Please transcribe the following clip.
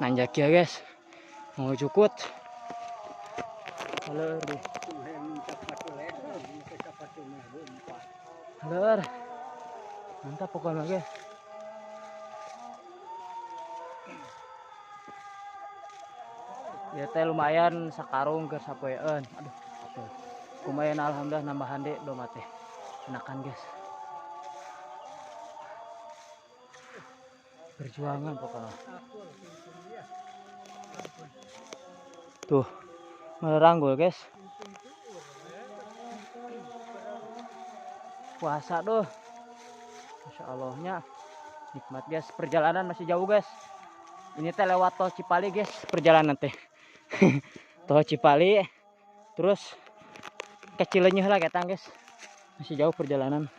nanjak ya guys, mau cukut. Haler deh. Haler. Mantap pokoknya guys. Ya teh lumayan sakarung ke sapoeun. Aduh. Lumayan alhamdulillah nambahan deh do mate. Enakan guys. Perjuangan pokoknya. Tuh. Meranggul guys. Puasa tuh. Masya Allahnya. Nikmat guys. Perjalanan masih jauh guys. Ini teh lewat tol Cipali guys. Perjalanan teh. Tol Cipali. Terus ke Cilenyeuh lah ketang guys. Masih jauh perjalanan.